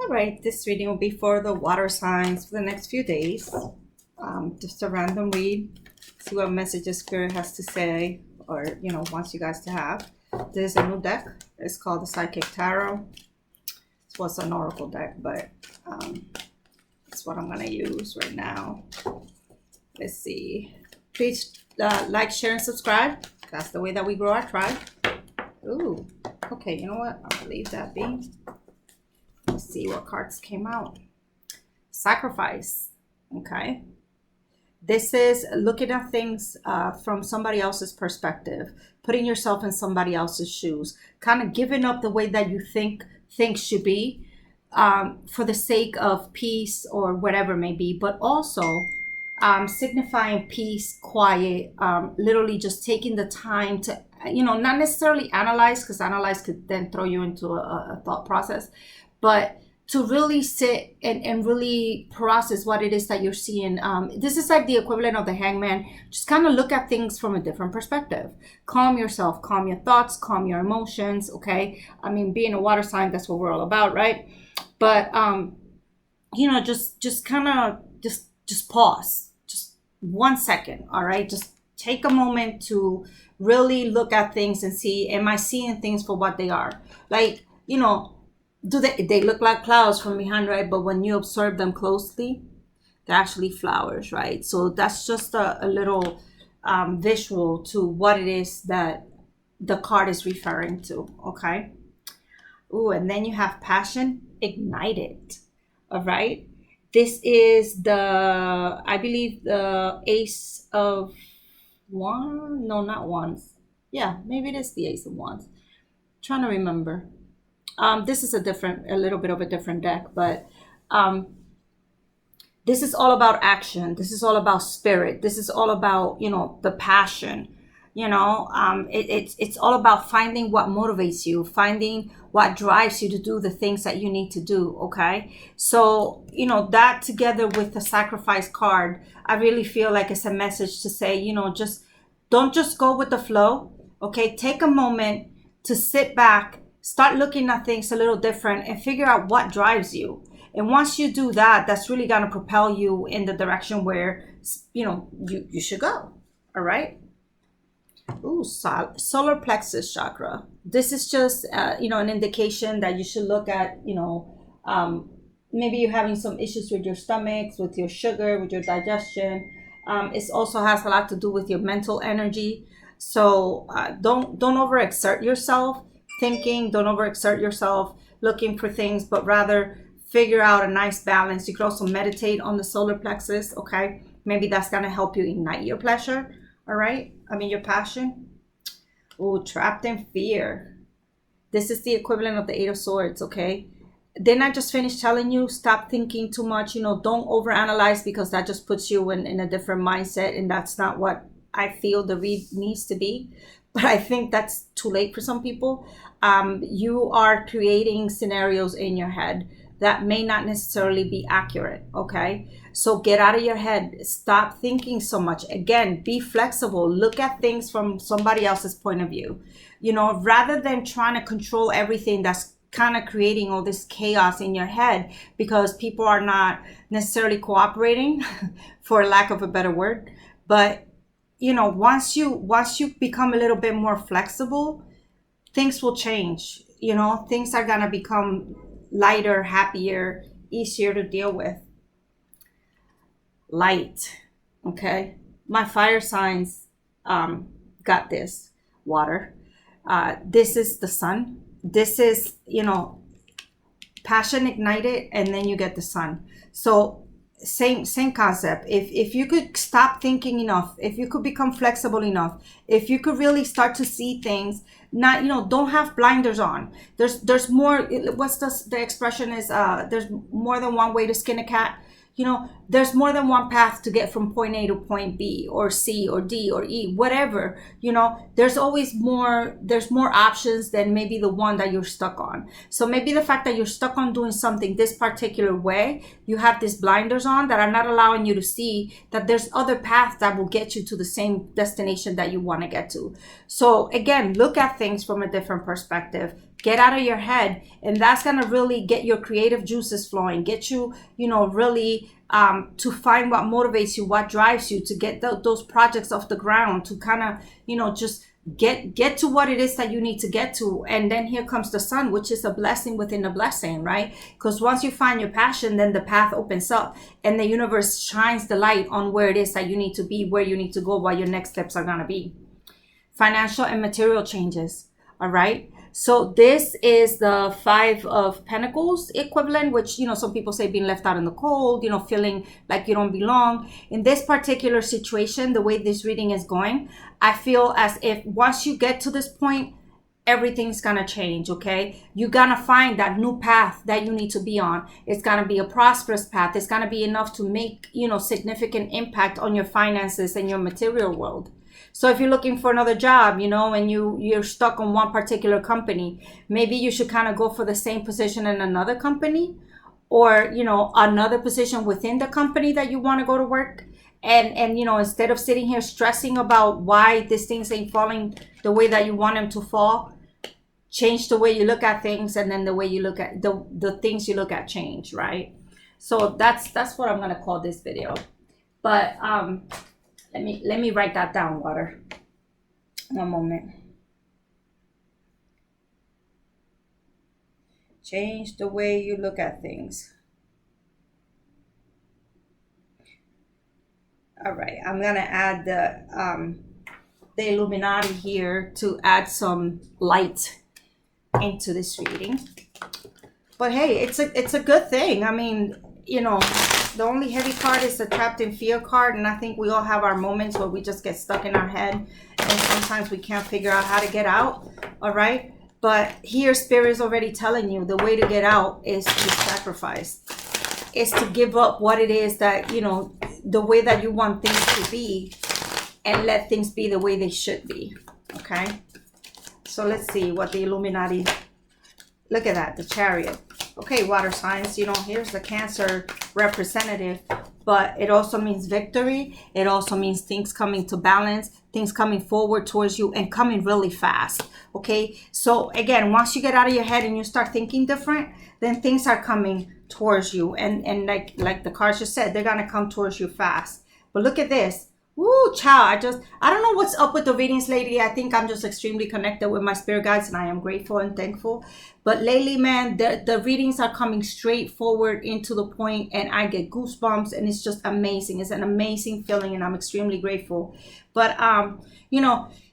All right, this reading will be for the water signs for the next few days. Just a random read. See what messages Spirit has to say, or wants you guys to have. This is a new deck. It's called the Psychic Tarot. This was an oracle deck, but it's what I'm gonna use right now. Let's see. Please like, share, and subscribe. That's the way that we grow our tribe. Ooh. Okay. You know what? I'll leave that be. Let's see what cards came out. Sacrifice. Okay. This is looking at things from somebody else's perspective, putting yourself in somebody else's shoes, kind of giving up the way that you think things should be for the sake of peace or whatever it may be, but also signifying peace, quiet, literally just taking the time to, not necessarily analyze, because analyze could then throw you into a thought process, but to really sit and really process what it is that you're seeing. This is like the equivalent of the Hangman. Just kind of look at things from a different perspective. Calm yourself, calm your thoughts, calm your emotions, okay? I mean, being a water sign, that's what we're all about, right? But, just kind of, just pause. Just 1 second, all right? Just take a moment to really look at things and see, am I seeing things for what they are? Like, do they look like clouds from behind, right? But when you observe them closely, they're actually flowers, right? So that's just a little visual to what it is that the card is referring to, okay? Ooh, and then you have passion ignited, all right? This is I believe the Ace of Wands. No, not Wands. Yeah, maybe it is the Ace of Wands. I'm trying to remember. This is a little bit of a different deck, but this is all about action. This is all about spirit. This is all about, the passion. It's all about finding what motivates you, finding what drives you to do the things that you need to do, okay? So, that together with the sacrifice card, I really feel like it's a message to say, don't just go with the flow, okay? Take a moment to sit back, start looking at things a little different and figure out what drives you. And once you do that, that's really going to propel you in the direction where, you should go. All right. Ooh, solar plexus chakra. This is just, an indication that you should look at, maybe you're having some issues with your stomachs, with your sugar, with your digestion. It also has a lot to do with your mental energy. So don't overexert yourself thinking, don't overexert yourself looking for things, but rather figure out a nice balance. You could also meditate on the solar plexus, okay? Maybe that's going to help you ignite your pleasure, all right? Your passion. Oh, trapped in fear. This is the equivalent of the Eight of Swords, okay? Then I just finished telling you, stop thinking too much, don't overanalyze, because that just puts you in a different mindset, and that's not what I feel the read needs to be. But I think that's too late for some people. You are creating scenarios in your head that may not necessarily be accurate, okay? So get out of your head. Stop thinking so much. Again, be flexible. Look at things from somebody else's point of view. Rather than trying to control everything that's kind of creating all this chaos in your head because people are not necessarily cooperating, for lack of a better word. But once you become a little bit more flexible, things will change. Things are going to become lighter, happier, easier to deal with. Light. Okay. My fire signs got this. Water. This is the sun. This is, passion ignited, and then you get the sun. So same concept. If you could stop thinking enough, if you could become flexible enough, if you could really start to see things, not don't have blinders on. There's more. What's the expression is? There's more than one way to skin a cat. There's more than one path to get from point A to point B or C or D or E, whatever. There's always more. There's more options than maybe the one that you're stuck on. So maybe the fact that you're stuck on doing something this particular way, you have these blinders on that are not allowing you to see that there's other paths that will get you to the same destination that you want to get to. So again, look at things from a different perspective. Get out of your head, and that's gonna really get your creative juices flowing, get you, really to find what motivates you, what drives you, to get those projects off the ground, to kind of, just get to what it is that you need to get to. And then here comes the sun, which is a blessing within a blessing, right? Because once you find your passion, then the path opens up and the universe shines the light on where it is that you need to be, where you need to go, what your next steps are going to be. Financial and material changes. All right. So this is the 5 of Pentacles equivalent, which, some people say being left out in the cold, feeling like you don't belong. In this particular situation, the way this reading is going, I feel as if once you get to this point, everything's going to change, okay? You're going to find that new path that you need to be on. It's going to be a prosperous path. It's going to be enough to make, significant impact on your finances and your material world. So if you're looking for another job, and you're stuck on one particular company, maybe you should kind of go for the same position in another company, or, another position within the company that you want to go to work. And instead of sitting here stressing about why these things ain't falling the way that you want them to fall, change the way you look at things, and then the way you look at the things you look at change, right? So that's what I'm going to call this video. But let me write that down, water. One moment. Change the way you look at things. All right, I'm gonna add the Illuminati here to add some light into this reading. But hey, it's a good thing. I mean, the only heavy card is the Trapped in Fear card, and I think we all have our moments where we just get stuck in our head, and sometimes we can't figure out how to get out. All right, but here Spirit is already telling you the way to get out is to sacrifice. Is to give up what it is that, the way that you want things to be, and let things be the way they should be. Okay, so let's see what the Illuminati, look at that, the Chariot. Okay, water signs, here's the Cancer representative, but it also means victory. It also means things coming to balance, things coming forward towards you, and coming really fast. Okay, so again, once you get out of your head and you start thinking different, then things are coming towards you, and like the cards just said, they're gonna come towards you fast. But look at this. Woo, child, I don't know what's up with the readings lately. I think I'm just extremely connected with my spirit guides, and I am grateful and thankful. But lately, man, the readings are coming straight forward into the point, and I get goosebumps, and it's just amazing. It's an amazing feeling, and I'm extremely grateful. But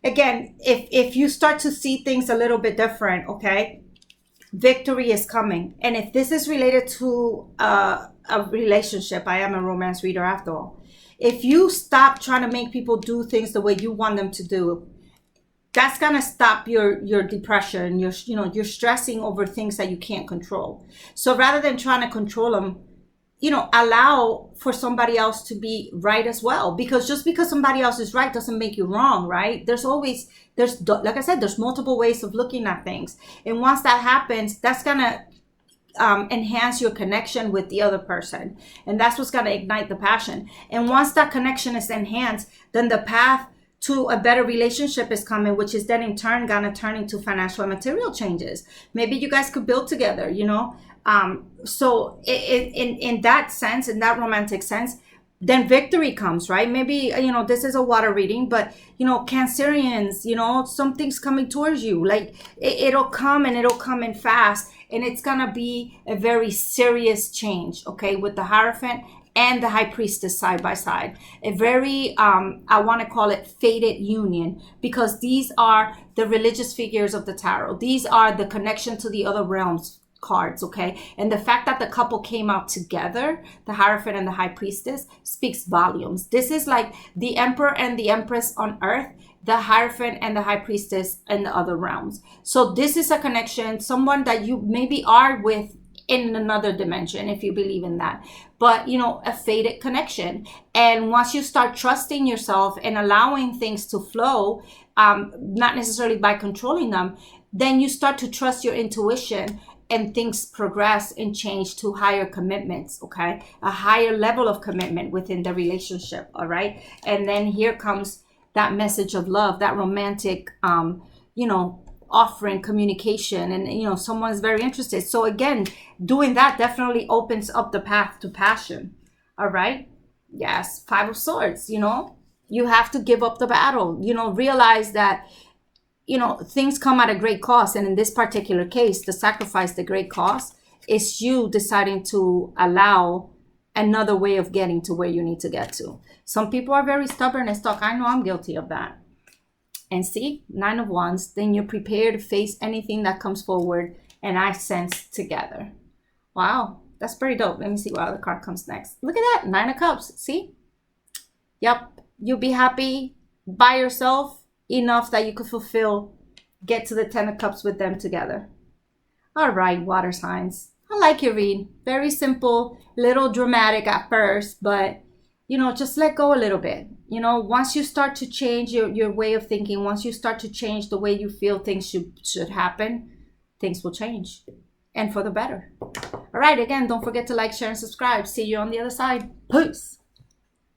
again, if you start to see things a little bit different, okay, victory is coming. And if this is related to a relationship, I am a romance reader after all. If you stop trying to make people do things the way you want them to do, that's gonna stop your depression. You're stressing over things that you can't control. So rather than trying to control them, allow for somebody else to be right as well. Because just because somebody else is right doesn't make you wrong, right? There's like I said, there's multiple ways of looking at things. And once that happens, that's gonna enhance your connection with the other person, and that's what's going to ignite the passion. And once that connection is enhanced, then the path to a better relationship is coming, which is then in turn going to turn into financial and material changes. Maybe you guys could build together, so in that sense, in that romantic sense, then victory comes, right? Maybe, this is a water reading, but, Cancerians, something's coming towards you. Like it'll come, and it'll come in fast. And it's going to be a very serious change, okay, with the Hierophant and the High Priestess side by side. A very, I want to call it fated union, because these are the religious figures of the tarot. These are the connection to the other realms cards, okay? And the fact that the couple came out together, the Hierophant and the High Priestess, speaks volumes. This is like the Emperor and the Empress on Earth, the Hierophant and the High Priestess in the other realms. So this is a connection, someone that you maybe are with in another dimension, if you believe in that. But, a fated connection. And once you start trusting yourself and allowing things to flow, not necessarily by controlling them, then you start to trust your intuition, and things progress and change to higher commitments, okay? A higher level of commitment within the relationship, all right? And then here comes that message of love, that romantic, offering communication, and you know, someone's very interested. So again, doing that definitely opens up the path to passion. All right. Yes. 5 of Swords, you know, you have to give up the battle, you know, realize that, you know, things come at a great cost. And in this particular case, the sacrifice, the great cost is you deciding to allow another way of getting to where you need to get to. Some people are very stubborn and stuck. I know I'm guilty of that. And see, 9 of Wands, then you're prepared to face anything that comes forward, and I sense together. Wow, that's pretty dope. Let me see what other card comes next. Look at that, 9 of Cups, see? Yep, you'll be happy by yourself enough that you could fulfill, get to the 10 of Cups with them together. All right, water signs. I like your read. Very simple, little dramatic at first, but you know, just let go a little bit. You know, once you start to change your way of thinking, once you start to change the way you feel things should happen, things will change, and for the better. All right, again, don't forget to like, share, and subscribe. See you on the other side. Peace.